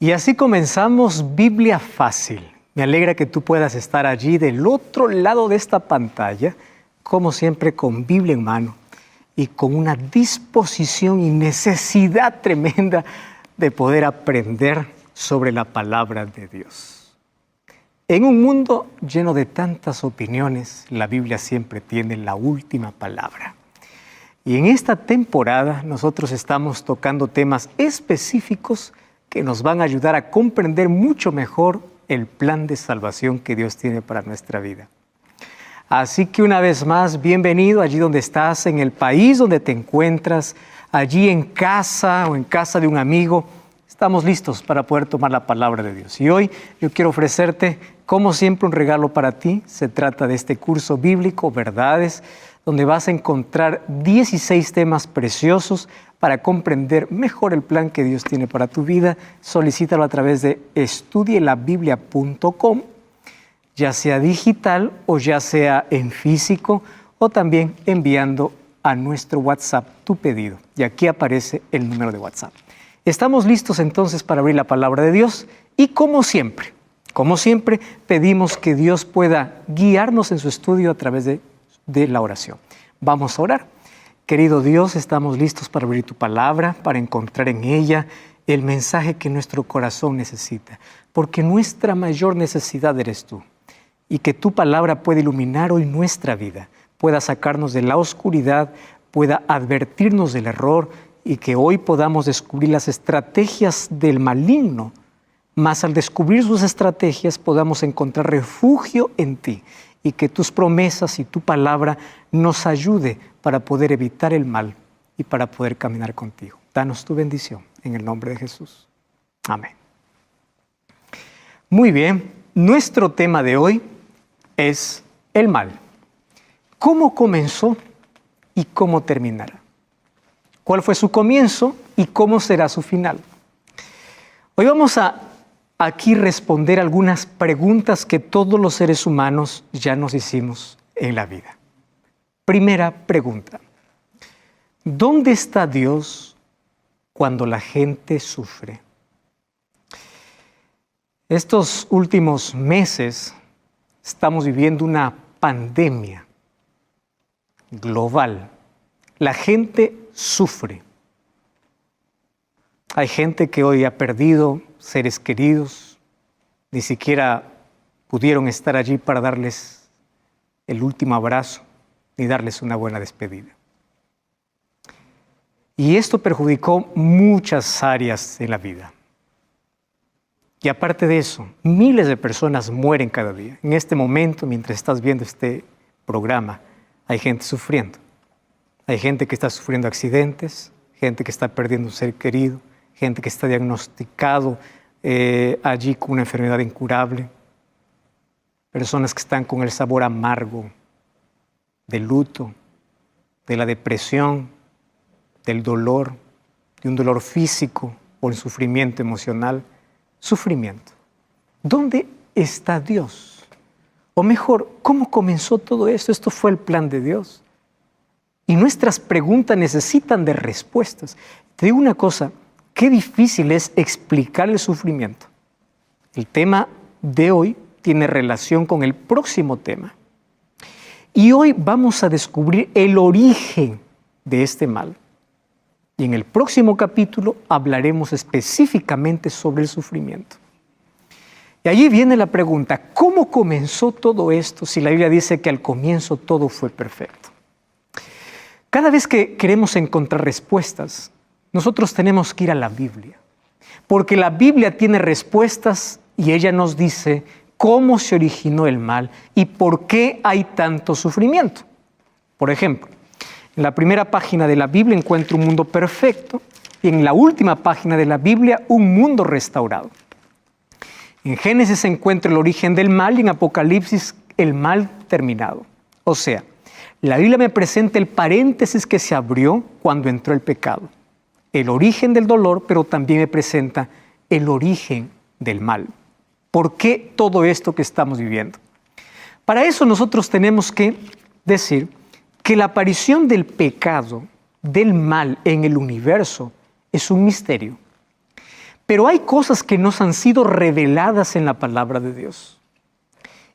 Y así comenzamos Biblia Fácil. Me alegra que tú puedas estar allí del otro lado de esta pantalla, como siempre con Biblia en mano y con una disposición y necesidad tremenda de poder aprender sobre la palabra de Dios. En un mundo lleno de tantas opiniones, la Biblia siempre tiene la última palabra. Y en esta temporada nosotros estamos tocando temas específicos que nos van a ayudar a comprender mucho mejor el plan de salvación que Dios tiene para nuestra vida. Así que una vez más, bienvenido allí donde estás, en el país donde te encuentras, allí en casa o en casa de un amigo. Estamos listos para poder tomar la palabra de Dios. Y hoy yo quiero ofrecerte, como siempre, un regalo para ti. Se trata de este curso bíblico, Verdades, donde vas a encontrar 16 temas preciosos para comprender mejor el plan que Dios tiene para tu vida. Solicítalo a través de estudielabiblia.com, ya sea digital o ya sea en físico, o también enviando a nuestro WhatsApp tu pedido. Y aquí aparece el número de WhatsApp. Estamos listos entonces para abrir la palabra de Dios y como siempre, pedimos que Dios pueda guiarnos en su estudio a través de la oración. Vamos a orar. Querido Dios, estamos listos para abrir tu palabra, para encontrar en ella el mensaje que nuestro corazón necesita, porque nuestra mayor necesidad eres tú, y que tu palabra pueda iluminar hoy nuestra vida, pueda sacarnos de la oscuridad, pueda advertirnos del error, y que hoy podamos descubrir las estrategias del maligno, mas al descubrir sus estrategias podamos encontrar refugio en ti, y que tus promesas y tu palabra nos ayude para poder evitar el mal y para poder caminar contigo. Danos tu bendición en el nombre de Jesús. Amén. Muy bien, nuestro tema de hoy es el mal. ¿Cómo comenzó y cómo terminará? ¿Cuál fue su comienzo y cómo será su final? Hoy vamos a aquí responder algunas preguntas que todos los seres humanos ya nos hicimos en la vida. Primera pregunta: ¿dónde está Dios cuando la gente sufre? Estos últimos meses estamos viviendo una pandemia global. La gente sufre. Hay gente que hoy ha perdido seres queridos, ni siquiera pudieron estar allí para darles el último abrazo, ni darles una buena despedida. Y esto perjudicó muchas áreas de la vida. Y aparte de eso, miles de personas mueren cada día. En este momento, mientras estás viendo este programa, hay gente sufriendo. Hay gente que está sufriendo accidentes, gente que está perdiendo un ser querido, gente que está diagnosticado allí con una enfermedad incurable, personas que están con el sabor amargo del luto, de la depresión, del dolor, de un dolor físico o el sufrimiento emocional. Sufrimiento. ¿Dónde está Dios? O mejor, ¿cómo comenzó todo esto? Esto fue el plan de Dios. Y nuestras preguntas necesitan de respuestas. Te digo una cosa, qué difícil es explicar el sufrimiento. El tema de hoy tiene relación con el próximo tema. Y hoy vamos a descubrir el origen de este mal. Y en el próximo capítulo hablaremos específicamente sobre el sufrimiento. Y allí viene la pregunta, ¿cómo comenzó todo esto si la Biblia dice que al comienzo todo fue perfecto? Cada vez que queremos encontrar respuestas, nosotros tenemos que ir a la Biblia, porque la Biblia tiene respuestas y ella nos dice cómo se originó el mal y por qué hay tanto sufrimiento. Por ejemplo, en la primera página de la Biblia encuentro un mundo perfecto y en la última página de la Biblia un mundo restaurado. En Génesis se encuentra el origen del mal y en Apocalipsis el mal terminado. O sea, la Biblia me presenta el paréntesis que se abrió cuando entró el pecado, el origen del dolor, pero también me presenta el origen del mal. ¿Por qué todo esto que estamos viviendo? Para eso nosotros tenemos que decir que la aparición del pecado, del mal en el universo, es un misterio. Pero hay cosas que nos han sido reveladas en la palabra de Dios.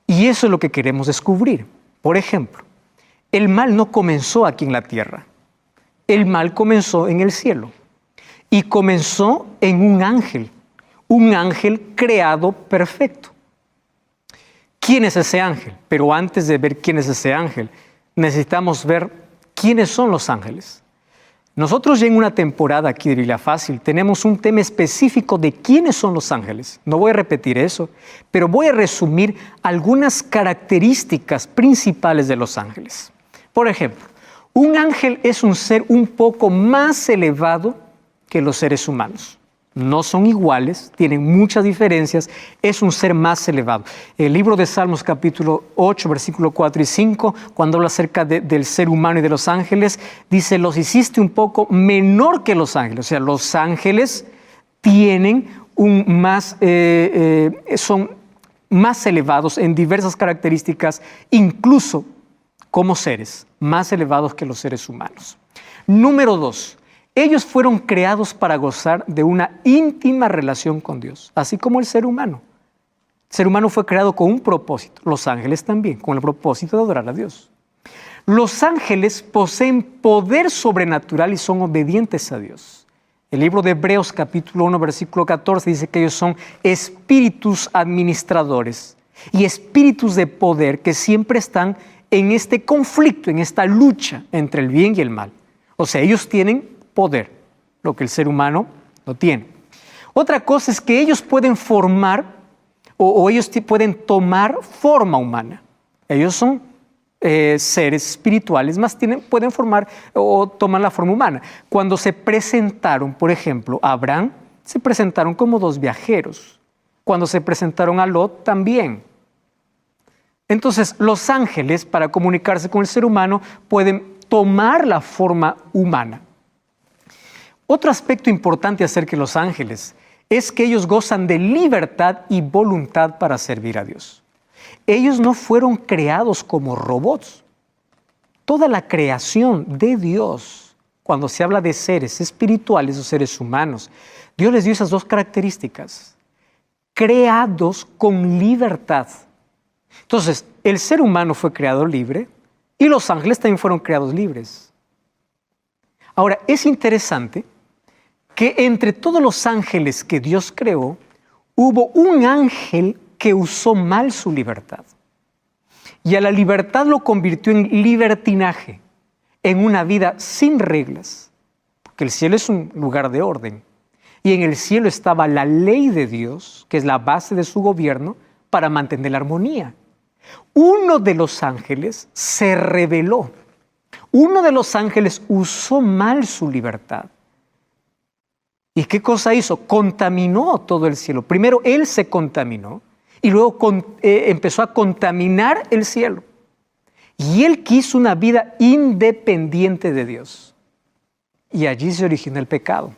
Y eso es lo que queremos descubrir. Por ejemplo, el mal no comenzó aquí en la tierra. El mal comenzó en el cielo. Y comenzó en un ángel creado perfecto. ¿Quién es ese ángel? Pero antes de ver quién es ese ángel, necesitamos ver quiénes son los ángeles. Nosotros ya en una temporada aquí de Biblia Fácil tenemos un tema específico de quiénes son los ángeles. No voy a repetir eso, pero voy a resumir algunas características principales de los ángeles. Por ejemplo, un ángel es un ser un poco más elevado que los seres humanos. No son iguales, tienen muchas diferencias, es un ser más elevado. El libro de Salmos capítulo 8, versículo 4 y 5, cuando habla acerca del ser humano y de los ángeles, dice, los hiciste un poco menor que los ángeles. O sea, los ángeles tienen son más elevados en diversas características, incluso como seres, más elevados que los seres humanos. Número 2. Ellos fueron creados para gozar de una íntima relación con Dios, así como el ser humano. El ser humano fue creado con un propósito, los ángeles también, con el propósito de adorar a Dios. Los ángeles poseen poder sobrenatural y son obedientes a Dios. El libro de Hebreos capítulo 1, versículo 14 dice que ellos son espíritus administradores y espíritus de poder que siempre están en este conflicto, en esta lucha entre el bien y el mal. O sea, ellos tienen poder, lo que el ser humano no tiene. Otra cosa es que ellos pueden formar o ellos pueden tomar forma humana. Ellos son seres espirituales, más pueden formar o tomar la forma humana. Cuando se presentaron, por ejemplo, a Abraham, se presentaron como dos viajeros. Cuando se presentaron a Lot, también. Entonces, los ángeles, para comunicarse con el ser humano, pueden tomar la forma humana. Otro aspecto importante acerca de los ángeles es que ellos gozan de libertad y voluntad para servir a Dios. Ellos no fueron creados como robots. Toda la creación de Dios, cuando se habla de seres espirituales o seres humanos, Dios les dio esas dos características, creados con libertad. Entonces, el ser humano fue creado libre y los ángeles también fueron creados libres. Ahora, es interesante que entre todos los ángeles que Dios creó, hubo un ángel que usó mal su libertad. Y a la libertad lo convirtió en libertinaje, en una vida sin reglas. Porque el cielo es un lugar de orden. Y en el cielo estaba la ley de Dios, que es la base de su gobierno, para mantener la armonía. Uno de los ángeles se rebeló. Uno de los ángeles usó mal su libertad. ¿Y qué cosa hizo? Contaminó todo el cielo. Primero él se contaminó y luego empezó a contaminar el cielo. Y él quiso una vida independiente de Dios. Y allí se originó el pecado.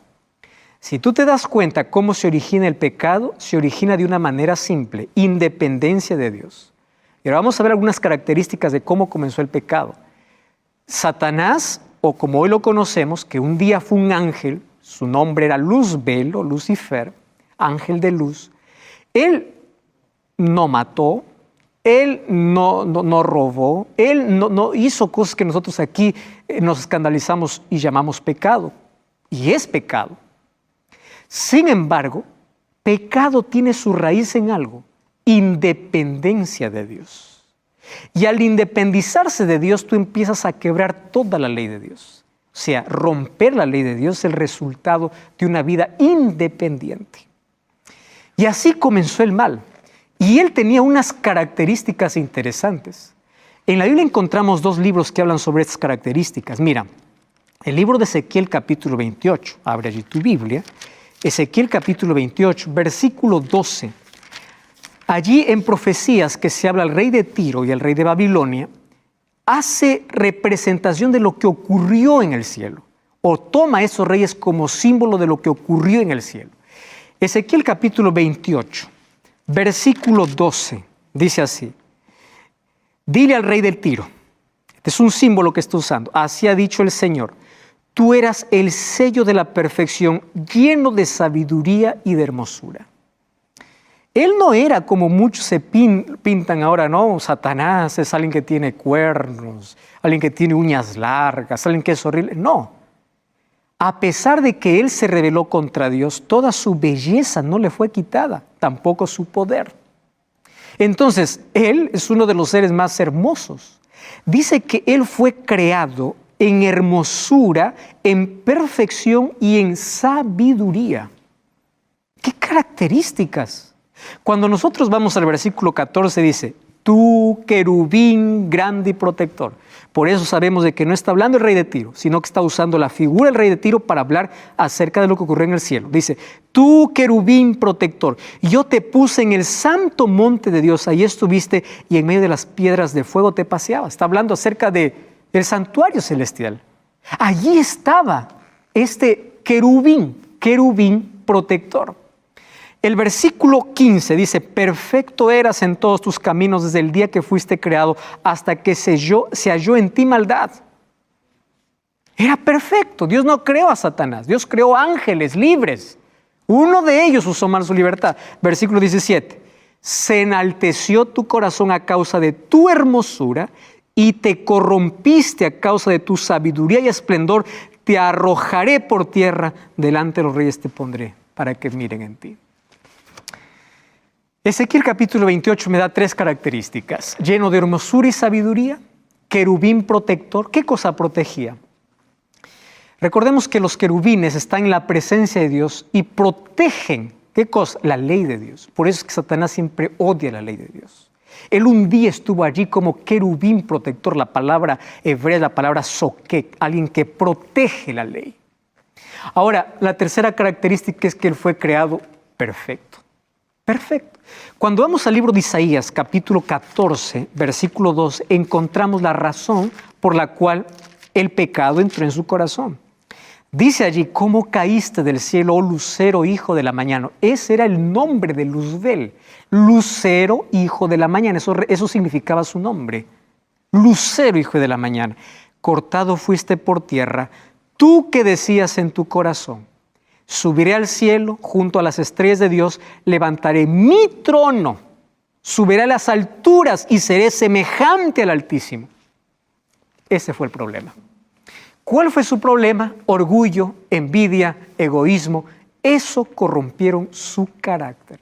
Si tú te das cuenta cómo se origina el pecado, se origina de una manera simple, independencia de Dios. Y ahora vamos a ver algunas características de cómo comenzó el pecado. Satanás, o como hoy lo conocemos, que un día fue un ángel, su nombre era Luzbel o Lucifer, ángel de luz. Él no mató, él no robó, él no hizo cosas que nosotros aquí nos escandalizamos y llamamos pecado. Y es pecado. Sin embargo, pecado tiene su raíz en algo, independencia de Dios. Y al independizarse de Dios, tú empiezas a quebrar toda la ley de Dios. O sea, romper la ley de Dios es el resultado de una vida independiente. Y así comenzó el mal. Y él tenía unas características interesantes. En la Biblia encontramos dos libros que hablan sobre estas características. Mira, el libro de Ezequiel capítulo 28, abre allí tu Biblia, Ezequiel capítulo 28, versículo 12. Allí en profecías que se habla al rey de Tiro y al rey de Babilonia, hace representación de lo que ocurrió en el cielo, o toma a esos reyes como símbolo de lo que ocurrió en el cielo. Ezequiel capítulo 28, versículo 12, dice así: dile al rey del Tiro, este es un símbolo que está usando, así ha dicho el Señor, tú eras el sello de la perfección, lleno de sabiduría y de hermosura. Él no era como muchos se pintan ahora, ¿no? Satanás es alguien que tiene cuernos, alguien que tiene uñas largas, alguien que es horrible. No. A pesar de que él se rebeló contra Dios, toda su belleza no le fue quitada, tampoco su poder. Entonces, él es uno de los seres más hermosos. Dice que él fue creado en hermosura, en perfección y en sabiduría. ¿Qué características? Cuando nosotros vamos al versículo 14 dice, tú querubín grande y protector. Por eso sabemos de que no está hablando el rey de Tiro, sino que está usando la figura del rey de Tiro para hablar acerca de lo que ocurrió en el cielo. Dice, tú querubín protector, yo te puse en el santo monte de Dios, ahí estuviste y en medio de las piedras de fuego te paseabas. Está hablando acerca del santuario celestial. Allí estaba este querubín protector. El versículo 15 dice, perfecto eras en todos tus caminos desde el día que fuiste creado hasta que se halló en ti maldad. Era perfecto. Dios no creó a Satanás. Dios creó ángeles libres. Uno de ellos usó mal su libertad. Versículo 17. Se enalteció tu corazón a causa de tu hermosura y te corrompiste a causa de tu sabiduría y esplendor. Te arrojaré por tierra, delante de los reyes te pondré para que miren en ti. Ezequiel capítulo 28 me da 3 características. Lleno de hermosura y sabiduría, querubín protector. ¿Qué cosa protegía? Recordemos que los querubines están en la presencia de Dios y protegen, ¿qué cosa? La ley de Dios. Por eso es que Satanás siempre odia la ley de Dios. Él un día estuvo allí como querubín protector. La palabra hebrea es la palabra soquek, alguien que protege la ley. Ahora, la tercera característica es que él fue creado perfecto. Perfecto. Cuando vamos al libro de Isaías, capítulo 14, versículo 2, encontramos la razón por la cual el pecado entró en su corazón. Dice allí, ¿cómo caíste del cielo, oh lucero, hijo de la mañana? Ese era el nombre de Luzbel. Lucero, hijo de la mañana. Eso significaba su nombre. Lucero, hijo de la mañana. Cortado fuiste por tierra, tú que decías en tu corazón, subiré al cielo junto a las estrellas de Dios, levantaré mi trono, subiré a las alturas y seré semejante al Altísimo. Ese fue el problema. ¿Cuál fue su problema? Orgullo, envidia, egoísmo. Eso corrompieron su carácter.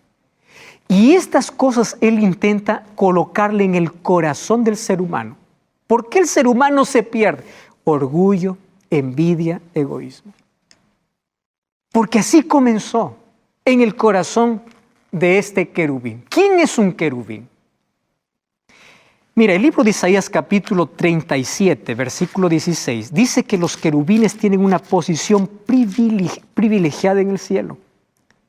Y estas cosas él intenta colocarle en el corazón del ser humano. ¿Por qué el ser humano se pierde? Orgullo, envidia, egoísmo. Porque así comenzó en el corazón de este querubín. ¿Quién es un querubín? Mira, el libro de Isaías capítulo 37, versículo 16, dice que los querubines tienen una posición privilegiada en el cielo.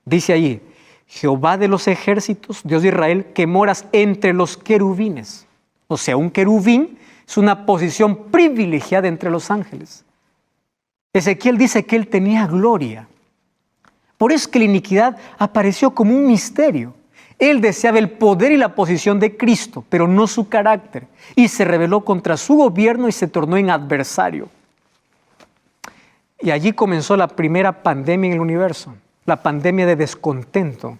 Dice allí, Jehová de los ejércitos, Dios de Israel, que moras entre los querubines. O sea, un querubín es una posición privilegiada entre los ángeles. Ezequiel dice que él tenía gloria. Por eso es que la iniquidad apareció como un misterio. Él deseaba el poder y la posición de Cristo, pero no su carácter. Y se rebeló contra su gobierno y se tornó en adversario. Y allí comenzó la primera pandemia en el universo, la pandemia de descontento,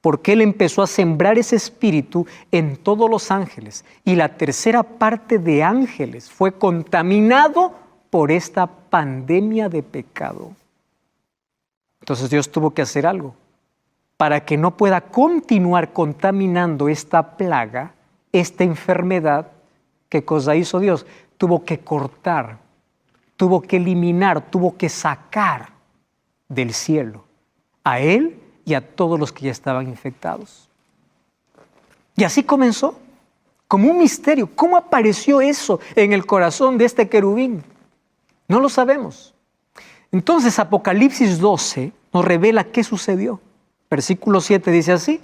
porque él empezó a sembrar ese espíritu en todos los ángeles. Y la tercera parte de ángeles fue contaminado por esta pandemia de pecado. Entonces Dios tuvo que hacer algo para que no pueda continuar contaminando esta plaga, esta enfermedad. ¿Qué cosa hizo Dios? Tuvo que cortar, tuvo que eliminar, tuvo que sacar del cielo a él y a todos los que ya estaban infectados. Y así comenzó, como un misterio. ¿Cómo apareció eso en el corazón de este querubín? No lo sabemos. Entonces Apocalipsis 12 nos revela qué sucedió. Versículo 7 dice así,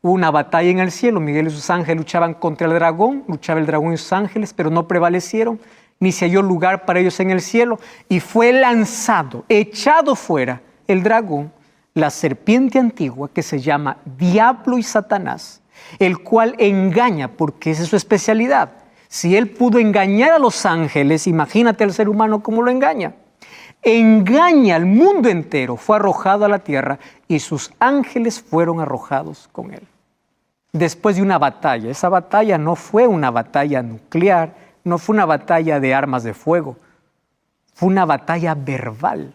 hubo una batalla en el cielo, Miguel y sus ángeles luchaban contra el dragón, luchaba el dragón y sus ángeles, pero no prevalecieron, ni se halló lugar para ellos en el cielo, y fue lanzado, echado fuera el dragón, la serpiente antigua que se llama Diablo y Satanás, el cual engaña, porque esa es su especialidad. Si él pudo engañar a los ángeles, imagínate al ser humano cómo lo engaña. engaña al mundo entero, fue arrojado a la tierra y sus ángeles fueron arrojados con él. Después de una batalla, esa batalla no fue una batalla nuclear, no fue una batalla de armas de fuego, fue una batalla verbal.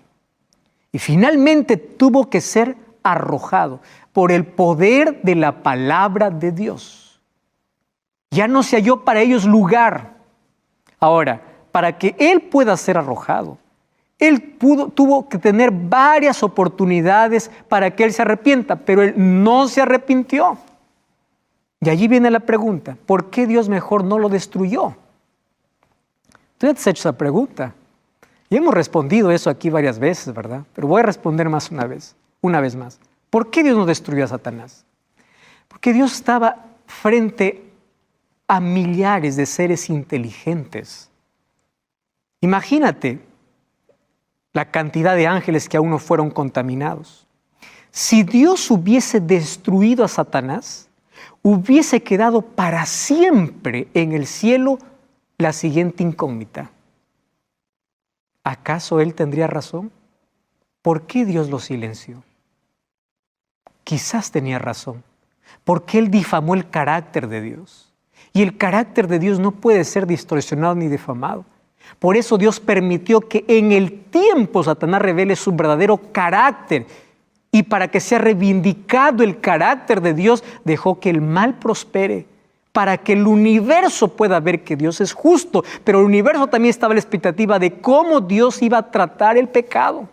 Y finalmente tuvo que ser arrojado por el poder de la palabra de Dios. Ya no se halló para ellos lugar. Ahora, para que él pueda ser arrojado, tuvo que tener varias oportunidades para que él se arrepienta, pero él no se arrepintió. Y allí viene la pregunta, ¿por qué Dios mejor no lo destruyó? Tú ya te has hecho esa pregunta. Y hemos respondido eso aquí varias veces, ¿verdad? Pero voy a responder más una vez más. ¿Por qué Dios no destruyó a Satanás? Porque Dios estaba frente a millares de seres inteligentes. Imagínate la cantidad de ángeles que aún no fueron contaminados. Si Dios hubiese destruido a Satanás, hubiese quedado para siempre en el cielo la siguiente incógnita. ¿Acaso él tendría razón? ¿Por qué Dios lo silenció? Quizás tenía razón, porque él difamó el carácter de Dios. Y el carácter de Dios no puede ser distorsionado ni difamado. Por eso Dios permitió que en el tiempo Satanás revele su verdadero carácter. Y para que sea reivindicado el carácter de Dios, dejó que el mal prospere, para que el universo pueda ver que Dios es justo. Pero el universo también estaba a la expectativa de cómo Dios iba a tratar el pecado.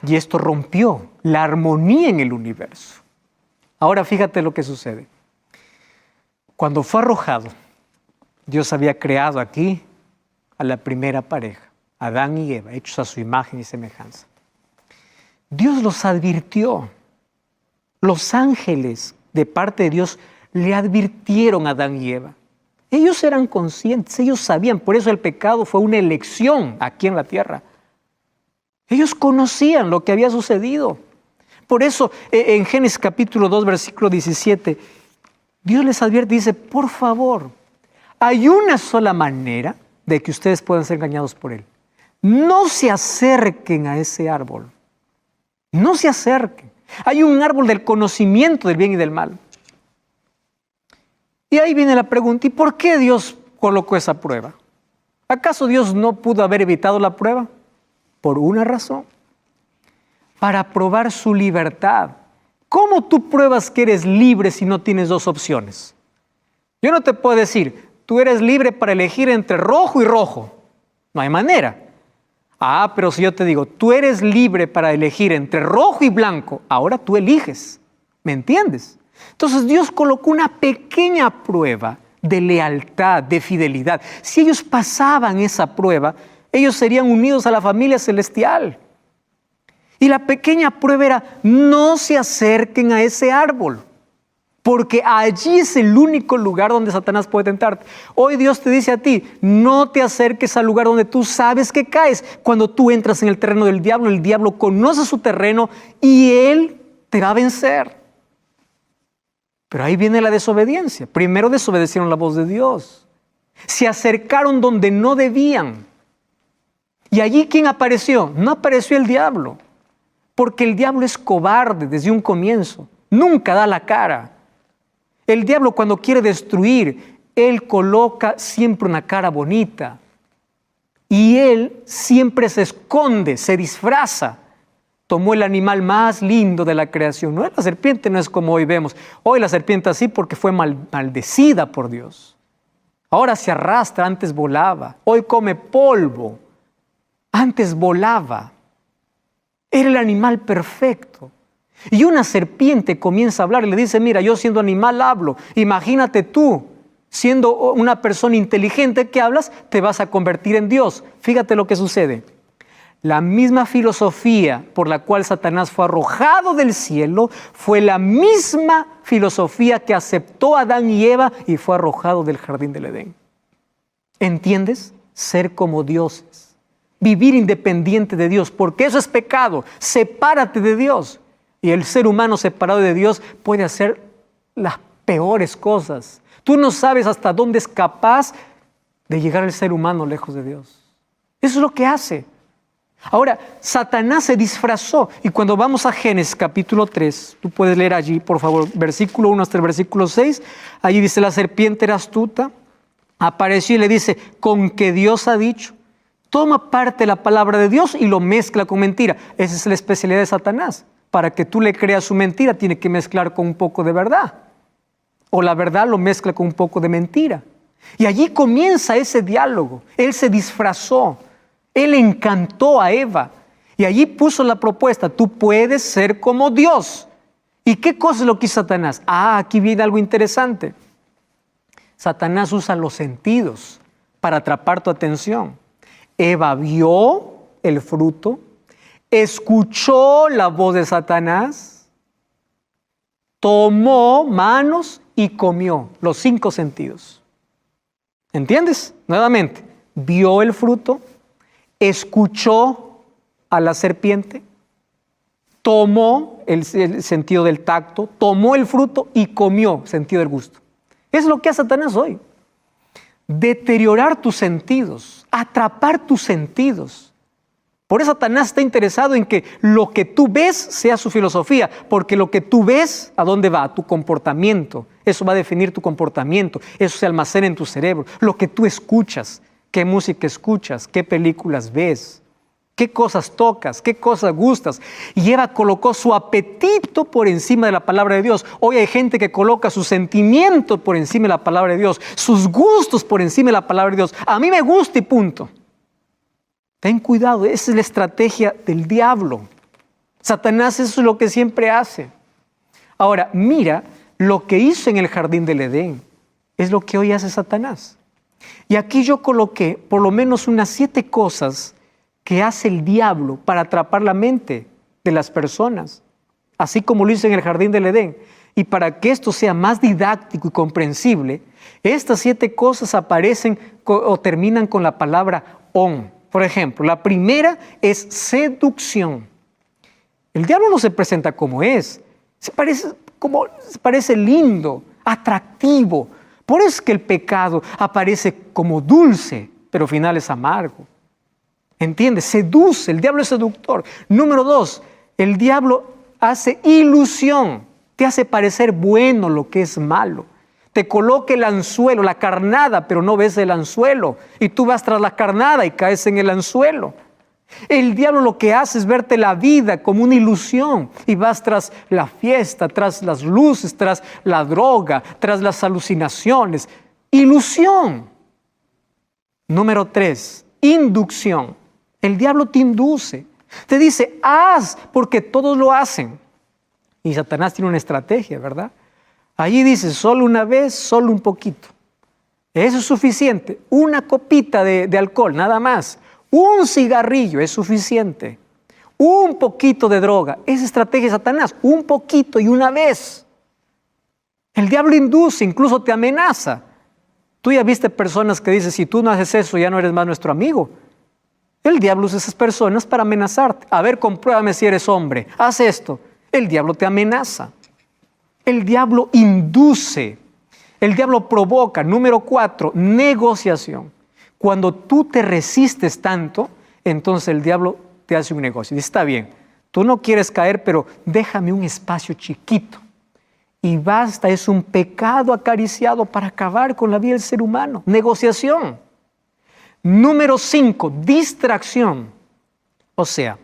Y esto rompió la armonía en el universo. Ahora fíjate lo que sucede. Cuando fue arrojado, Dios había creado aquí a la primera pareja, Adán y Eva, hechos a su imagen y semejanza. Dios los advirtió. Los ángeles de parte de Dios le advirtieron a Adán y Eva. Ellos eran conscientes, ellos sabían, por eso el pecado fue una elección aquí en la tierra. Ellos conocían lo que había sucedido. Por eso en Génesis capítulo 2, versículo 17, Dios les advierte y dice, por favor, hay una sola manera de que ustedes puedan ser engañados por él. No se acerquen a ese árbol. No se acerquen. Hay un árbol del conocimiento del bien y del mal. Y ahí viene la pregunta, ¿y por qué Dios colocó esa prueba? ¿Acaso Dios no pudo haber evitado la prueba? Por una razón. Para probar su libertad. ¿Cómo tú pruebas que eres libre si no tienes dos opciones? Yo no te puedo decir, tú eres libre para elegir entre rojo y rojo. No hay manera. Pero si yo te digo, tú eres libre para elegir entre rojo y blanco, ahora tú eliges. ¿Me entiendes? Entonces Dios colocó una pequeña prueba de lealtad, de fidelidad. Si ellos pasaban esa prueba, ellos serían unidos a la familia celestial. Y la pequeña prueba era, no se acerquen a ese árbol, porque allí es el único lugar donde Satanás puede tentarte. Hoy Dios te dice a ti, no te acerques al lugar donde tú sabes que caes. Cuando tú entras en el terreno del diablo, el diablo conoce su terreno y él te va a vencer. Pero ahí viene la desobediencia. Primero desobedecieron la voz de Dios. Se acercaron donde no debían. Y allí, ¿quién apareció? No apareció el diablo, porque el diablo es cobarde desde un comienzo. Nunca da la cara. El diablo cuando quiere destruir, él coloca siempre una cara bonita. Y él siempre se esconde, se disfraza. Tomó el animal más lindo de la creación. No, la serpiente no es como hoy vemos. Hoy la serpiente así porque fue maldecida por Dios. Ahora se arrastra, antes volaba. Hoy come polvo. Antes volaba. Era el animal perfecto. Y una serpiente comienza a hablar y le dice, mira, yo siendo animal hablo. Imagínate tú, siendo una persona inteligente que hablas, te vas a convertir en Dios. Fíjate lo que sucede. La misma filosofía por la cual Satanás fue arrojado del cielo fue la misma filosofía que aceptó Adán y Eva y fue arrojado del jardín del Edén. ¿Entiendes? Ser como dioses. Vivir independiente de Dios, porque eso es pecado. Sepárate de Dios. Y el ser humano separado de Dios puede hacer las peores cosas. Tú no sabes hasta dónde es capaz de llegar el ser humano lejos de Dios. Eso es lo que hace. Ahora, Satanás se disfrazó. Y cuando vamos a Génesis capítulo 3, tú puedes leer allí, por favor, versículo 1 hasta el versículo 6. Allí dice, la serpiente era astuta, apareció y le dice, con que Dios ha dicho. Toma parte de la palabra de Dios y lo mezcla con mentira. Esa es la especialidad de Satanás. Para que tú le creas su mentira, tiene que mezclar con un poco de verdad. O la verdad lo mezcla con un poco de mentira. Y allí comienza ese diálogo. Él se disfrazó. Él encantó a Eva. Y allí puso la propuesta, tú puedes ser como Dios. ¿Y qué cosa es lo que hizo Satanás? Aquí viene algo interesante. Satanás usa los sentidos para atrapar tu atención. Eva vio el fruto, escuchó la voz de Satanás, tomó manos y comió, los 5 sentidos. ¿Entiendes? Nuevamente, vio el fruto, escuchó a la serpiente, tomó el sentido del tacto, tomó el fruto y comió, sentido del gusto. Es lo que hace Satanás hoy. Deteriorar tus sentidos, atrapar tus sentidos. Por eso Satanás está interesado en que lo que tú ves sea su filosofía, porque lo que tú ves, ¿a dónde va? A tu comportamiento. Eso va a definir tu comportamiento, eso se almacena en tu cerebro. Lo que tú escuchas, qué música escuchas, qué películas ves, qué cosas tocas, qué cosas gustas. Y Eva colocó su apetito por encima de la palabra de Dios. Hoy hay gente que coloca sus sentimientos por encima de la palabra de Dios, sus gustos por encima de la palabra de Dios. A mí me gusta y punto. Ten cuidado, esa es la estrategia del diablo. Satanás eso es lo que siempre hace. Ahora, mira lo que hizo en el jardín del Edén. Es lo que hoy hace Satanás. Y aquí yo coloqué por lo menos unas 7 cosas que hace el diablo para atrapar la mente de las personas, así como lo hizo en el jardín del Edén. Y para que esto sea más didáctico y comprensible, estas 7 cosas aparecen o terminan con la palabra on. Por ejemplo, la primera es seducción. El diablo no se presenta como es, se parece lindo, atractivo. Por eso es que el pecado aparece como dulce, pero al final es amargo. ¿Entiendes? Seduce, el diablo es seductor. Número 2, el diablo hace ilusión, te hace parecer bueno lo que es malo. Te coloca el anzuelo, la carnada, pero no ves el anzuelo. Y tú vas tras la carnada y caes en el anzuelo. El diablo lo que hace es verte la vida como una ilusión y vas tras la fiesta, tras las luces, tras la droga, tras las alucinaciones. Ilusión. Número 3, inducción. El diablo te induce. Te dice, haz, porque todos lo hacen. Y Satanás tiene una estrategia, ¿verdad? Allí dice, solo una vez, solo un poquito. Eso es suficiente. Una copita de alcohol, nada más. Un cigarrillo es suficiente. Un poquito de droga. Esa estrategia de Satanás. Un poquito y una vez. El diablo induce, incluso te amenaza. Tú ya viste personas que dicen, si tú no haces eso, ya no eres más nuestro amigo. El diablo usa esas personas para amenazarte. A ver, compruébame si eres hombre. Haz esto. El diablo te amenaza. El diablo induce. El diablo provoca. Número 4, negociación. Cuando tú te resistes tanto, entonces el diablo te hace un negocio. Dice, está bien, tú no quieres caer, pero déjame un espacio chiquito. Y basta, es un pecado acariciado para acabar con la vida del ser humano. Negociación. Número 5, distracción. O sea,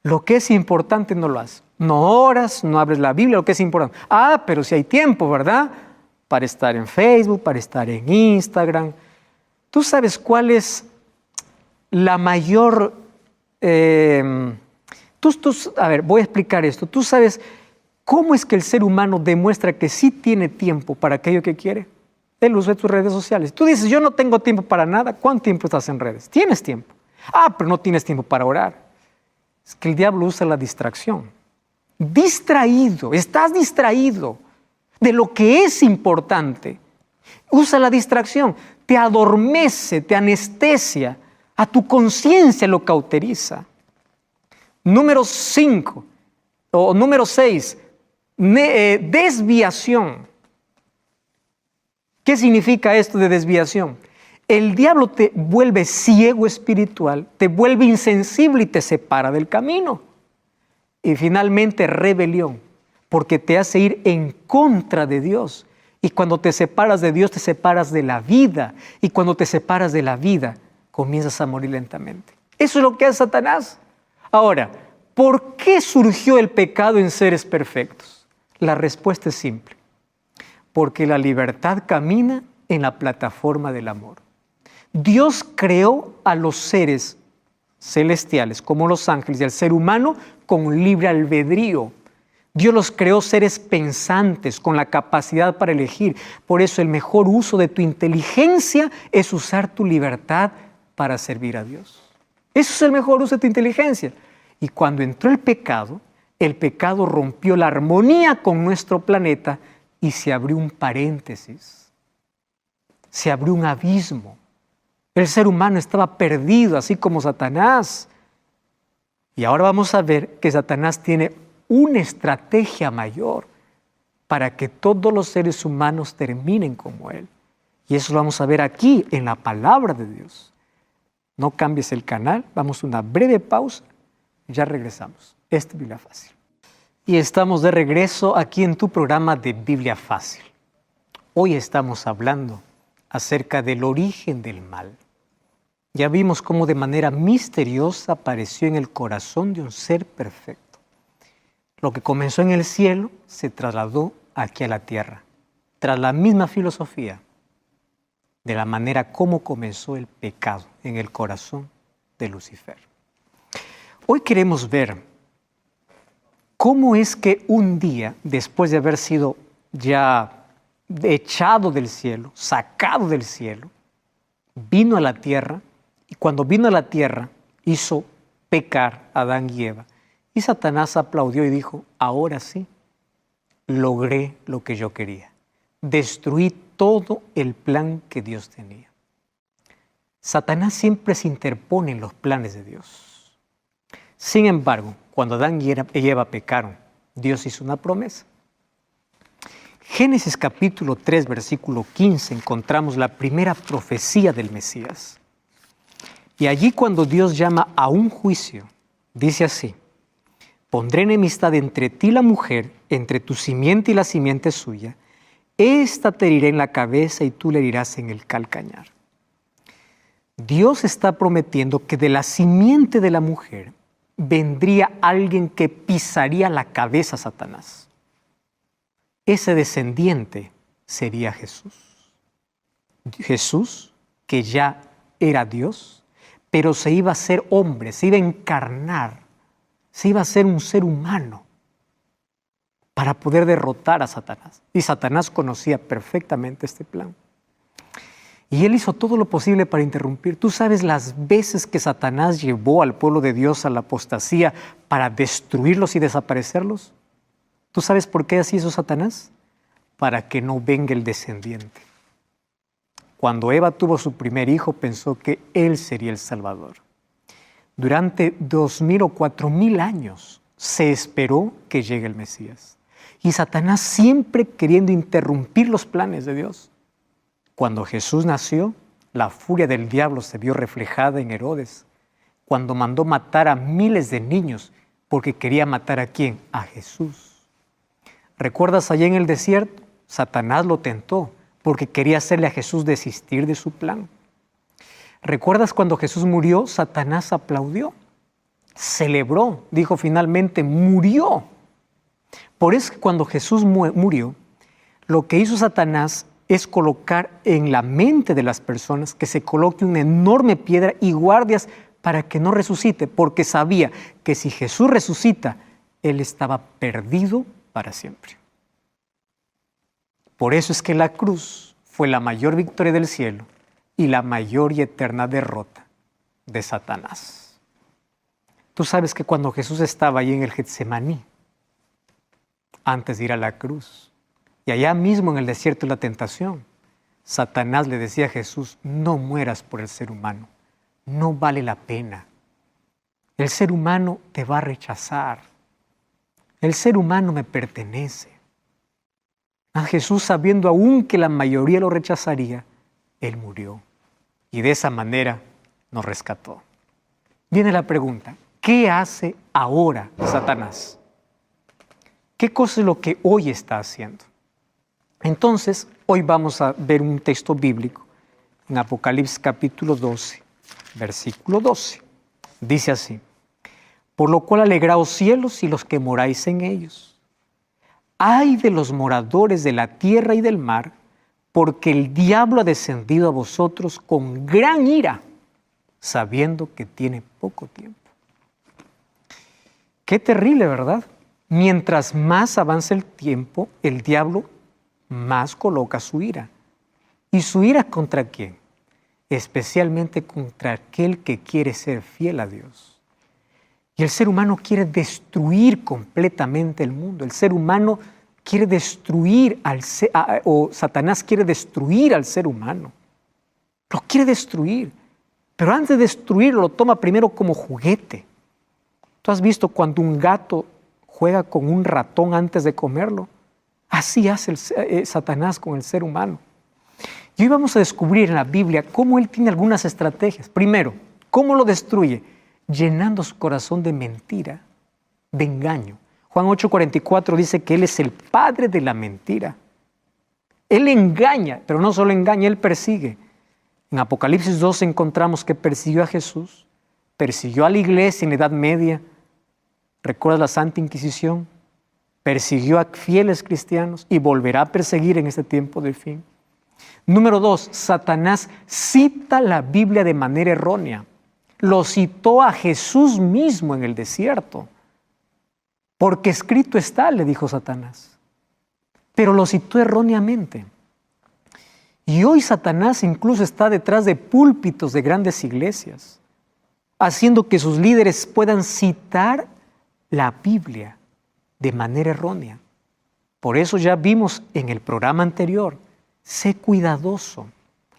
lo que es importante no lo haces. No oras, no abres la Biblia, lo que es importante. Pero si hay tiempo, ¿verdad? Para estar en Facebook, para estar en Instagram. ¿Tú sabes cuál es la mayor... a ver, voy a explicar esto. ¿Tú sabes cómo es que el ser humano demuestra que sí tiene tiempo para aquello que quiere? El uso de tus redes sociales. Tú dices, yo no tengo tiempo para nada. ¿Cuánto tiempo estás en redes? Tienes tiempo. Pero no tienes tiempo para orar. Es que el diablo usa la distracción. Distraído, estás distraído de lo que es importante. Usa la distracción, te adormece, te anestesia, a tu conciencia lo cauteriza. Número 5, o número 6, desviación. ¿Qué significa esto de desviación? El diablo te vuelve ciego espiritual, te vuelve insensible y te separa del camino. Y finalmente rebelión, porque te hace ir en contra de Dios. Y cuando te separas de Dios, te separas de la vida. Y cuando te separas de la vida, comienzas a morir lentamente. Eso es lo que hace Satanás. Ahora, ¿por qué surgió el pecado en seres perfectos? La respuesta es simple. Porque la libertad camina en la plataforma del amor. Dios creó a los seres celestiales, como los ángeles, y al ser humano con libre albedrío. Dios los creó seres pensantes, con la capacidad para elegir. Por eso el mejor uso de tu inteligencia es usar tu libertad para servir a Dios. Eso es el mejor uso de tu inteligencia. Y cuando entró el pecado rompió la armonía con nuestro planeta y se abrió un paréntesis. Se abrió un abismo. El ser humano estaba perdido, así como Satanás. Y ahora vamos a ver que Satanás tiene una estrategia mayor para que todos los seres humanos terminen como él. Y eso lo vamos a ver aquí en la palabra de Dios. No cambies el canal, vamos a una breve pausa, ya regresamos. Esta es Biblia Fácil. Y estamos de regreso aquí en tu programa de Biblia Fácil. Hoy estamos hablando acerca del origen del mal. Ya vimos cómo de manera misteriosa apareció en el corazón de un ser perfecto. Lo que comenzó en el cielo se trasladó aquí a la tierra, tras la misma filosofía de la manera como comenzó el pecado en el corazón de Lucifer. Hoy queremos ver cómo es que un día, después de haber sido ya echado del cielo, sacado del cielo, vino a la tierra, y cuando vino a la tierra hizo pecar a Adán y Eva. Y Satanás aplaudió y dijo, ahora sí, logré lo que yo quería. Destruí todo el plan que Dios tenía. Satanás siempre se interpone en los planes de Dios. Sin embargo, cuando Adán y Eva pecaron, Dios hizo una promesa. Génesis capítulo 3, versículo 15, encontramos la primera profecía del Mesías. Y allí cuando Dios llama a un juicio, dice así, pondré enemistad entre ti y la mujer, entre tu simiente y la simiente suya. Esta te herirá en la cabeza y tú le herirás en el calcañar. Dios está prometiendo que de la simiente de la mujer vendría alguien que pisaría la cabeza a Satanás. Ese descendiente sería Jesús. Jesús, que ya era Dios, pero se iba a ser hombre, se iba a encarnar, se iba a ser un ser humano para poder derrotar a Satanás. Y Satanás conocía perfectamente este plan. Y él hizo todo lo posible para interrumpir. ¿Tú sabes las veces que Satanás llevó al pueblo de Dios a la apostasía para destruirlos y desaparecerlos? ¿Tú sabes por qué así hizo Satanás? Para que no venga el descendiente. Cuando Eva tuvo su primer hijo, pensó que él sería el Salvador. Durante 2000 o 4000 años se esperó que llegue el Mesías. Y Satanás siempre queriendo interrumpir los planes de Dios. Cuando Jesús nació, la furia del diablo se vio reflejada en Herodes, cuando mandó matar a miles de niños, porque quería matar ¿a quién? A Jesús. ¿Recuerdas allá en el desierto? Satanás lo tentó, porque quería hacerle a Jesús desistir de su plan. ¿Recuerdas cuando Jesús murió? Satanás aplaudió, celebró, dijo finalmente, murió. Por eso que cuando Jesús murió, lo que hizo Satanás es colocar en la mente de las personas que se coloque una enorme piedra y guardias para que no resucite, porque sabía que si Jesús resucita, él estaba perdido para siempre. Por eso es que la cruz fue la mayor victoria del cielo y la mayor y eterna derrota de Satanás. Tú sabes que cuando Jesús estaba ahí en el Getsemaní, antes de ir a la cruz, y allá mismo en el desierto de la tentación, Satanás le decía a Jesús, no mueras por el ser humano, no vale la pena. El ser humano te va a rechazar. El ser humano me pertenece. A Jesús, sabiendo aún que la mayoría lo rechazaría, él murió. y de esa manera nos rescató. Viene la pregunta, ¿qué hace ahora Satanás? ¿Qué cosa es lo que hoy está haciendo? Entonces, hoy vamos a ver un texto bíblico en Apocalipsis capítulo 12, versículo 12. Dice así: por lo cual alegraos cielos y los que moráis en ellos. Ay de los moradores de la tierra y del mar, porque el diablo ha descendido a vosotros con gran ira, sabiendo que tiene poco tiempo. Qué terrible, ¿verdad? Mientras más avanza el tiempo, el diablo más coloca su ira. ¿Y su ira contra quién? Especialmente contra aquel que quiere ser fiel a Dios. Y el ser humano quiere destruir completamente el mundo. El ser humano quiere destruir o Satanás quiere destruir al ser humano. Lo quiere destruir. Pero antes de destruirlo, lo toma primero como juguete. ¿Tú has visto cuando un gato juega con un ratón antes de comerlo? Así hace Satanás con el ser humano. Y hoy vamos a descubrir en la Biblia cómo él tiene algunas estrategias. Primero, ¿cómo lo destruye? Llenando su corazón de mentira, de engaño. Juan 8:44 dice que él es el padre de la mentira. Él engaña, pero no solo engaña, él persigue. En Apocalipsis 12 encontramos que persiguió a Jesús, persiguió a la iglesia en la Edad Media. ¿Recuerdas la Santa Inquisición? Persiguió a fieles cristianos y volverá a perseguir en este tiempo del fin. Número 2, Satanás cita la Biblia de manera errónea. Lo citó a Jesús mismo en el desierto. Porque escrito está, le dijo Satanás. Pero lo citó erróneamente. Y hoy Satanás incluso está detrás de púlpitos de grandes iglesias, haciendo que sus líderes puedan citar la Biblia de manera errónea. Por eso ya vimos en el programa anterior, sé cuidadoso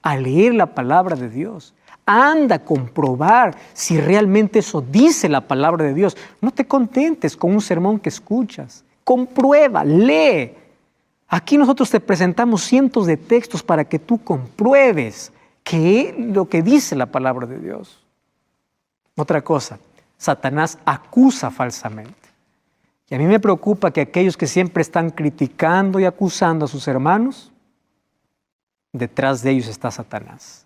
al leer la palabra de Dios. Anda a comprobar si realmente eso dice la palabra de Dios. No te contentes con un sermón que escuchas. Comprueba, lee. Aquí nosotros te presentamos cientos de textos para que tú compruebes lo que dice la palabra de Dios. Otra cosa, Satanás acusa falsamente. Y a mí me preocupa que aquellos que siempre están criticando y acusando a sus hermanos, detrás de ellos está Satanás.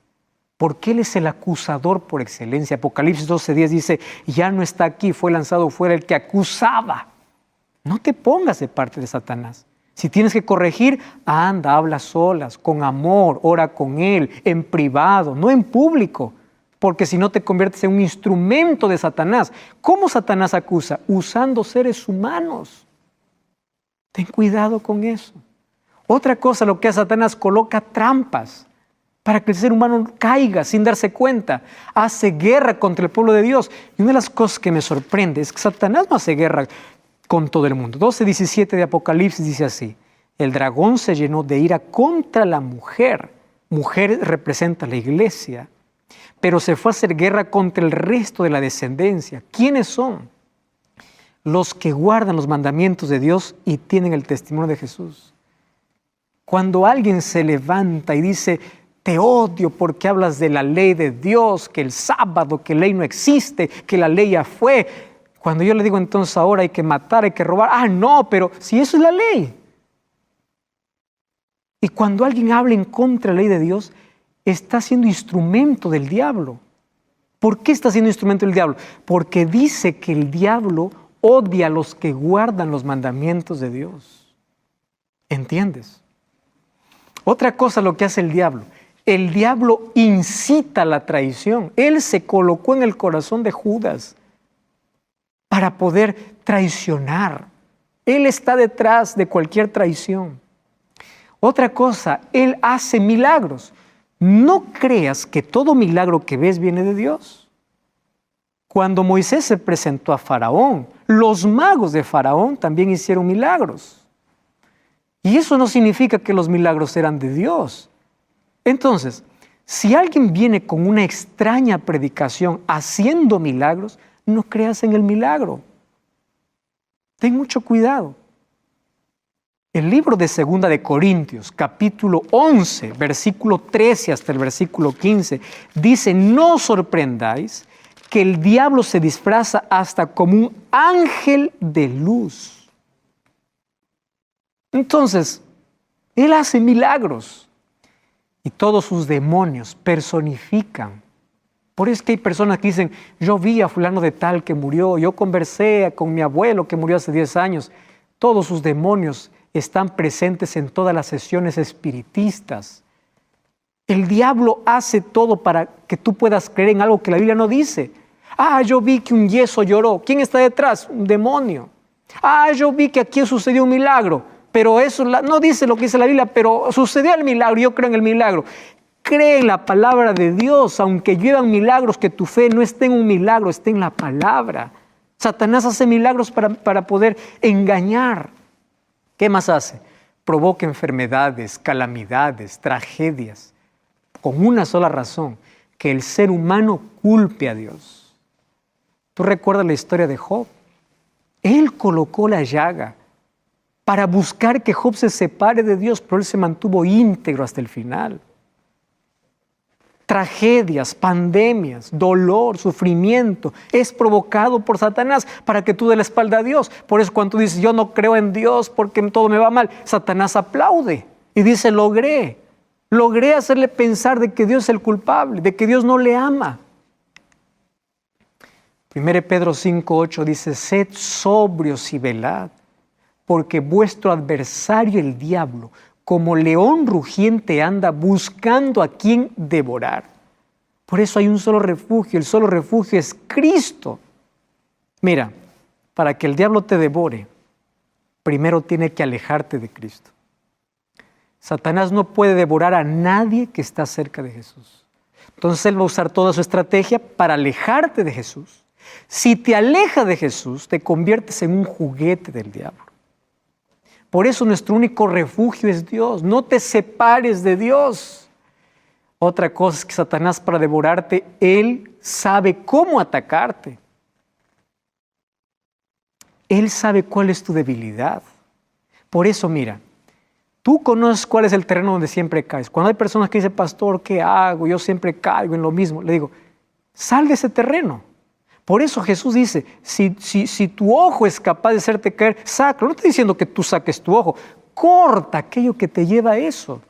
Porque él es el acusador por excelencia. Apocalipsis 12:10 dice, ya no está aquí, fue lanzado fuera el que acusaba. No te pongas de parte de Satanás. Si tienes que corregir, anda, habla solas, con amor, ora con él, en privado, no en público. Porque si no te conviertes en un instrumento de Satanás. ¿Cómo Satanás acusa? Usando seres humanos. Ten cuidado con eso. Otra cosa, lo que hace Satanás, coloca trampas para que el ser humano caiga sin darse cuenta. Hace guerra contra el pueblo de Dios. Y una de las cosas que me sorprende es que Satanás no hace guerra con todo el mundo. 12:17 de Apocalipsis dice así: el dragón se llenó de ira contra la mujer. Mujer representa la iglesia. Pero se fue a hacer guerra contra el resto de la descendencia. ¿Quiénes son? Los que guardan los mandamientos de Dios y tienen el testimonio de Jesús. Cuando alguien se levanta y dice, te odio porque hablas de la ley de Dios, que el sábado, que la ley no existe, que la ley ya fue. Cuando yo le digo entonces ahora hay que matar, hay que robar. No, pero si eso es la ley. Y cuando alguien habla en contra de la ley de Dios, está siendo instrumento del diablo. ¿Por qué está siendo instrumento del diablo? Porque dice que el diablo odia a los que guardan los mandamientos de Dios. ¿Entiendes? Otra cosa lo que hace el diablo incita a la traición. Él se colocó en el corazón de Judas para poder traicionar. Él está detrás de cualquier traición. Otra cosa, él hace milagros. No creas que todo milagro que ves viene de Dios. Cuando Moisés se presentó a Faraón, los magos de Faraón también hicieron milagros. Y eso no significa que los milagros eran de Dios. Entonces, si alguien viene con una extraña predicación haciendo milagros, no creas en el milagro. Ten mucho cuidado. El libro de Segunda de Corintios, capítulo 11, versículo 13 hasta el versículo 15, dice: no os sorprendáis que el diablo se disfraza hasta como un ángel de luz. Entonces, él hace milagros y todos sus demonios personifican. Por eso es que hay personas que dicen: yo vi a fulano de tal que murió, yo conversé con mi abuelo que murió hace 10 años. Todos sus demonios están presentes en todas las sesiones espiritistas. El diablo hace todo para que tú puedas creer en algo que la Biblia no dice. Yo vi que un yeso lloró. ¿Quién está detrás? Un demonio. Yo vi que aquí sucedió un milagro. Pero eso no dice lo que dice la Biblia, pero sucedió el milagro, yo creo en el milagro. Cree en la palabra de Dios, aunque lluevan milagros, que tu fe no esté en un milagro, esté en la palabra. Satanás hace milagros para poder engañar. ¿Qué más hace? Provoca enfermedades, calamidades, tragedias, con una sola razón: que el ser humano culpe a Dios. ¿Tú recuerdas la historia de Job? Él colocó la llaga para buscar que Job se separe de Dios, pero él se mantuvo íntegro hasta el final. Tragedias, pandemias, dolor, sufrimiento es provocado por Satanás para que tú des la espalda a Dios. Por eso cuando tú dices: yo no creo en Dios porque todo me va mal, Satanás aplaude y dice: logré hacerle pensar de que Dios es el culpable, de que Dios no le ama. 1 Pedro 5:8 dice: sed sobrios y velad, porque vuestro adversario el diablo, como león rugiente, anda buscando a quien devorar. Por eso hay un solo refugio, el solo refugio es Cristo. Mira, para que el diablo te devore, primero tiene que alejarte de Cristo. Satanás no puede devorar a nadie que está cerca de Jesús. Entonces él va a usar toda su estrategia para alejarte de Jesús. Si te aleja de Jesús, te conviertes en un juguete del diablo. Por eso nuestro único refugio es Dios. No te separes de Dios. Otra cosa es que Satanás, para devorarte, él sabe cómo atacarte. Él sabe cuál es tu debilidad. Por eso, mira, tú conoces cuál es el terreno donde siempre caes. Cuando hay personas que dicen: pastor, ¿qué hago? Yo siempre caigo en lo mismo. Le digo: sal de ese terreno. Por eso Jesús dice: si tu ojo es capaz de hacerte caer, sácalo. No estoy diciendo que tú saques tu ojo. Corta aquello que te lleva a eso.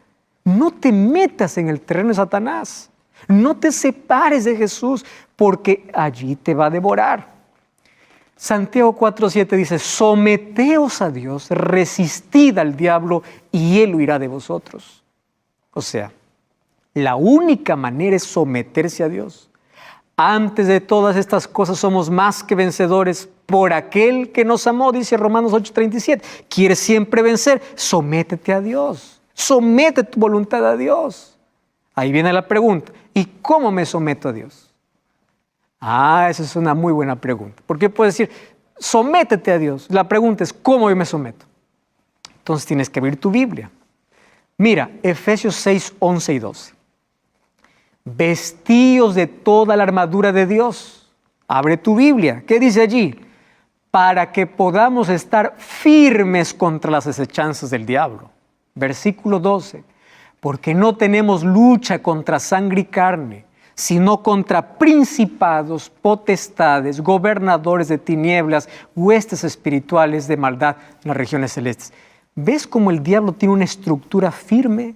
No te metas en el terreno de Satanás. No te separes de Jesús, porque allí te va a devorar. Santiago 4:7 dice: someteos a Dios, resistid al diablo y él huirá de vosotros. O sea, la única manera es someterse a Dios. Antes de todas estas cosas somos más que vencedores por aquel que nos amó, dice Romanos 8:37. ¿Quieres siempre vencer? Sométete a Dios. Somete tu voluntad a Dios. Ahí viene la pregunta: ¿y cómo me someto a Dios? Esa es una muy buena pregunta. Porque puedes decir: sométete a Dios. La pregunta es: ¿cómo yo me someto? Entonces tienes que abrir tu Biblia. Mira, Efesios 6:11 y 12. Vestíos de toda la armadura de Dios. Abre tu Biblia. ¿Qué dice allí? Para que podamos estar firmes contra las acechanzas del diablo. Versículo 12. Porque no tenemos lucha contra sangre y carne, sino contra principados, potestades, gobernadores de tinieblas, huestes espirituales de maldad en las regiones celestes. ¿Ves cómo el diablo tiene una estructura firme?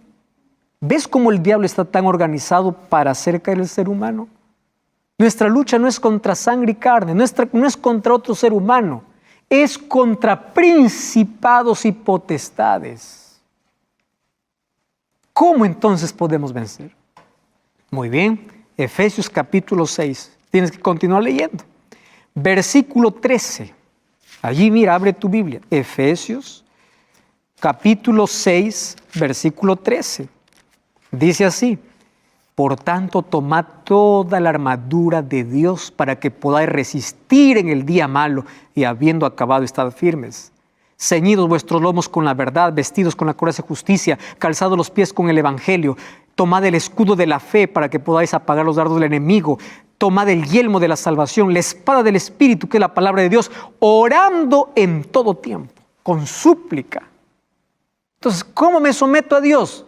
¿Ves cómo el diablo está tan organizado para hacer caer el ser humano? Nuestra lucha no es contra sangre y carne, no es contra otro ser humano, es contra principados y potestades. ¿Cómo entonces podemos vencer? Muy bien, Efesios capítulo 6, tienes que continuar leyendo. Versículo 13, allí mira, abre tu Biblia, Efesios capítulo 6, versículo 13. Dice así: por tanto, tomad toda la armadura de Dios para que podáis resistir en el día malo y habiendo acabado, estad firmes. Ceñidos vuestros lomos con la verdad, vestidos con la coraza de justicia, calzados los pies con el evangelio. Tomad el escudo de la fe para que podáis apagar los dardos del enemigo. Tomad el yelmo de la salvación, la espada del Espíritu, que es la palabra de Dios, orando en todo tiempo, con súplica Entonces, ¿cómo me someto a Dios?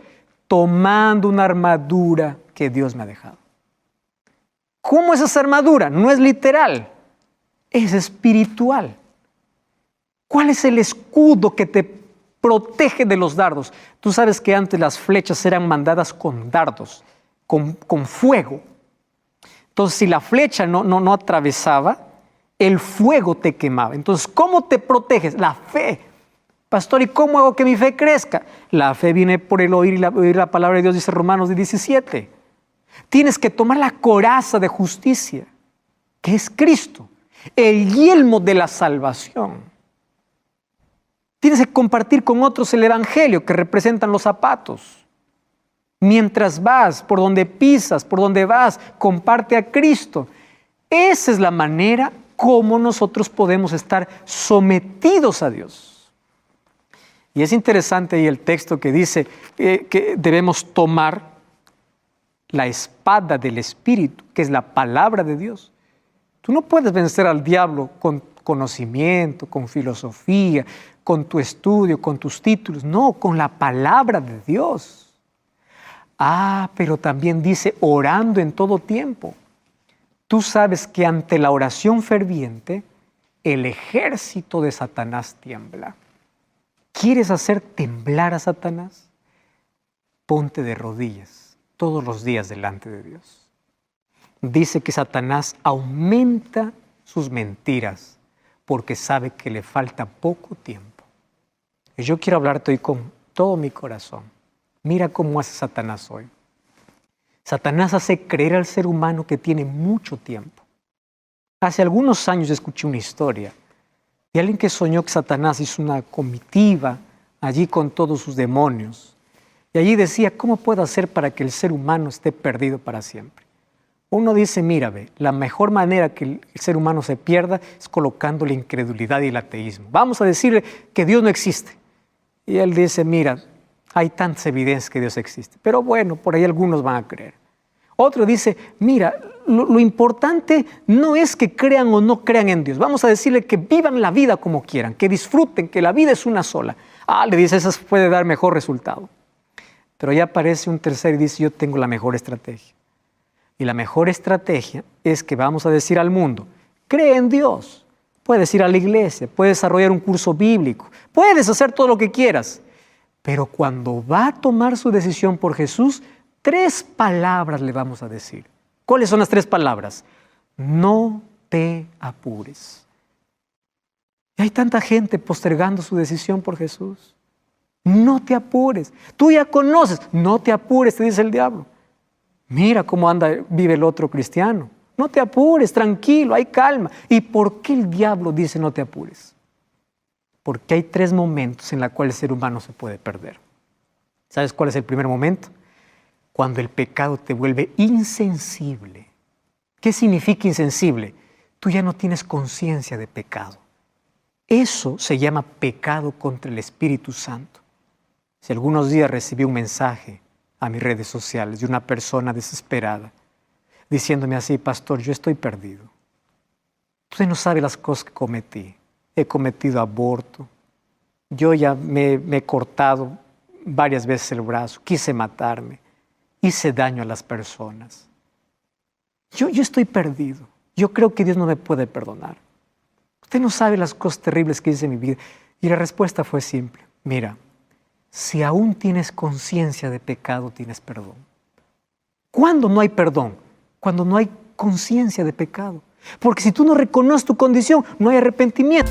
Tomando una armadura que Dios me ha dejado. ¿Cómo es esa armadura? No es literal, es espiritual. ¿Cuál es el escudo que te protege de los dardos? Tú sabes que antes las flechas eran mandadas con dardos, con fuego. Entonces, si la flecha no atravesaba, el fuego te quemaba. Entonces, ¿cómo te proteges? La fe. Pastor, ¿y cómo hago que mi fe crezca? La fe viene por el oír y oír la palabra de Dios, dice Romanos 17. Tienes que tomar la coraza de justicia, que es Cristo, el yelmo de la salvación. Tienes que compartir con otros el evangelio, que representan los zapatos. Mientras vas, por donde pisas, por donde vas, comparte a Cristo. Esa es la manera como nosotros podemos estar sometidos a Dios. Y es interesante ahí el texto que dice que debemos tomar la espada del Espíritu, que es la palabra de Dios. Tú no puedes vencer al diablo con conocimiento, con filosofía, con tu estudio, con tus títulos. No, con la palabra de Dios. Pero también dice orando en todo tiempo. Tú sabes que ante la oración ferviente, el ejército de Satanás tiembla. ¿Quieres hacer temblar a Satanás? Ponte de rodillas todos los días delante de Dios. Dice que Satanás aumenta sus mentiras porque sabe que le falta poco tiempo. Y yo quiero hablarte hoy con todo mi corazón. Mira cómo hace Satanás hoy. Satanás hace creer al ser humano que tiene mucho tiempo. Hace algunos años escuché una historia de alguien que soñó que Satanás hizo una comitiva allí con todos sus demonios. Y allí decía, ¿cómo puedo hacer para que el ser humano esté perdido para siempre? Uno dice, mira, la mejor manera que el ser humano se pierda es colocando la incredulidad y el ateísmo. Vamos a decirle que Dios no existe. Y él dice, mira, hay tantas evidencias que Dios existe. Pero bueno, por ahí algunos van a creer. Otro dice, mira, lo importante no es que crean o no crean en Dios. Vamos a decirle que vivan la vida como quieran, que disfruten, que la vida es una sola. Le dice, eso puede dar mejor resultado. Pero ya aparece un tercero y dice, yo tengo la mejor estrategia. Y la mejor estrategia es que vamos a decir al mundo, cree en Dios. Puedes ir a la iglesia, puedes desarrollar un curso bíblico, puedes hacer todo lo que quieras. Pero cuando va a tomar su decisión por Jesús, 3 palabras le vamos a decir. ¿Cuáles son las 3 palabras? No te apures. Y hay tanta gente postergando su decisión por Jesús. No te apures. Tú ya conoces. No te apures, te dice el diablo. Mira cómo vive el otro cristiano. No te apures, tranquilo, hay calma. ¿Y por qué el diablo dice no te apures? Porque hay 3 momentos en los cuales el ser humano se puede perder. ¿Sabes cuál es el primer momento? Cuando el pecado te vuelve insensible. ¿Qué significa insensible? Tú ya no tienes conciencia de pecado. Eso se llama pecado contra el Espíritu Santo. Si algunos días recibí un mensaje a mis redes sociales de una persona desesperada, diciéndome así, pastor, yo estoy perdido. Usted no sabe las cosas que cometí. He cometido aborto. Yo ya me he cortado varias veces el brazo. Quise matarme. Hice daño a las personas. Yo estoy perdido. Yo creo que Dios no me puede perdonar. Usted no sabe las cosas terribles que hice en mi vida. Y la respuesta fue simple. Mira, si aún tienes conciencia de pecado, tienes perdón. ¿Cuándo no hay perdón? Cuando no hay conciencia de pecado. Porque si tú no reconoces tu condición, no hay arrepentimiento.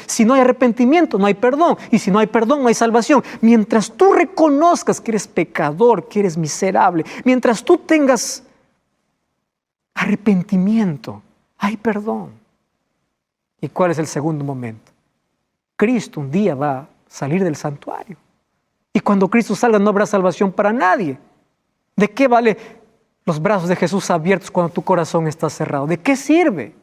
Si no hay arrepentimiento, no hay perdón. Y si no hay perdón, no hay salvación. Mientras tú reconozcas que eres pecador, que eres miserable, mientras tú tengas arrepentimiento, hay perdón. ¿Y cuál es el segundo momento? Cristo un día va a salir del santuario. Y cuando Cristo salga no habrá salvación para nadie. ¿De qué vale los brazos de Jesús abiertos cuando tu corazón está cerrado? ¿De qué sirve?